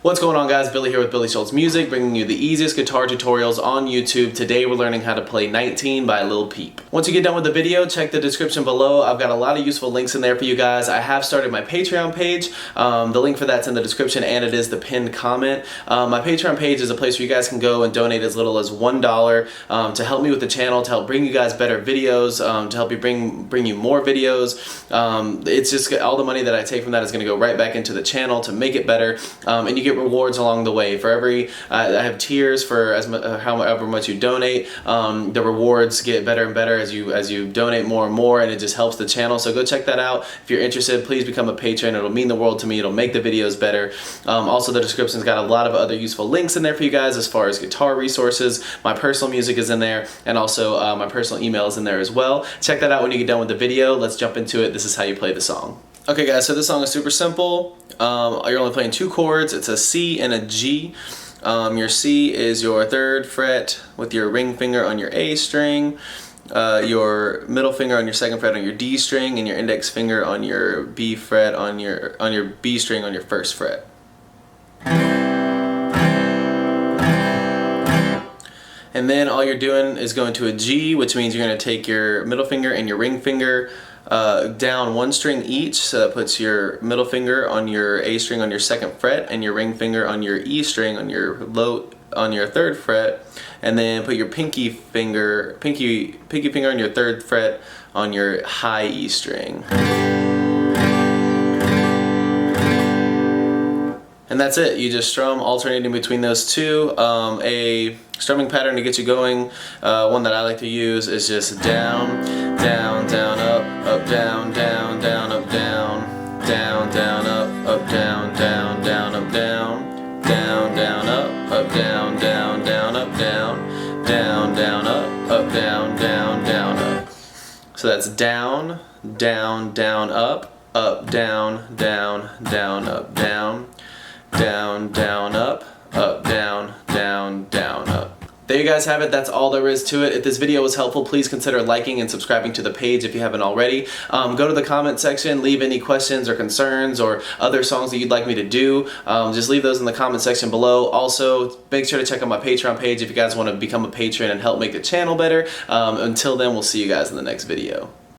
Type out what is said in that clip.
What's going on, guys? Billy here with Billy Schultz Music, bringing you the easiest guitar tutorials on YouTube. Today we're learning how to play 19 by Lil Peep. Once you get done with the video, check the description below. I've got a lot of useful links in there for you guys. I have started my Patreon page. The link for that's in the description, and it is the pinned comment. My Patreon page is a place where you guys can go and donate as little as $1 to help me with the channel, to help bring you guys better videos, to help you bring you more videos. It's just all the money that I take from that is going to go right back into the channel to make it better, and you get rewards along the way. For every I have tiers for however much you donate. The rewards get better and better as you donate more and more, and it just helps the channel. So go check that out. If you're interested, please become a patron. It'll mean the world to me. It'll make the videos better. Also, the description's got a lot of other useful links in there for you guys as far as guitar resources. My personal music is in there, and also my personal email is in there as well. Check that out when you get done with the video. Let's jump into it. This is how you play the song. Okay, guys, so this song is super simple. You're only playing two chords. It's a C and a G. Your C is your 3rd fret with your ring finger on your A string, your middle finger on your 2nd fret on your D string, and your index finger on your B fret on your B string on your 1st fret. And then all you're doing is going to a G, which means you're going to take your middle finger and your ring finger down one string each, so that puts your middle finger on your A string on your 2nd fret and your ring finger on your E string on your 3rd fret, and then put your pinky finger on your 3rd fret on your high E string. And that's it. You just strum alternating between those two. A strumming pattern to get you going, one that I like to use, is just down, down, down, up, down, down, down, up, down, down, down, up, down, down, down, up, down, down, down, up, down, down, down, up, down, down, down, up, down, down, down, up. So that's down, down, down, up, down, down, down, up, down, down, down, up, down, down, down, up. There you guys have it. That's all there is to it. If this video was helpful, please consider liking and subscribing to the page if you haven't already. Go to the comment section, leave any questions or concerns or other songs that you'd like me to do. Just leave those in the comment section below. Also, make sure to check out my Patreon page if you guys want to become a patron and help make the channel better. Until then, we'll see you guys in the next video.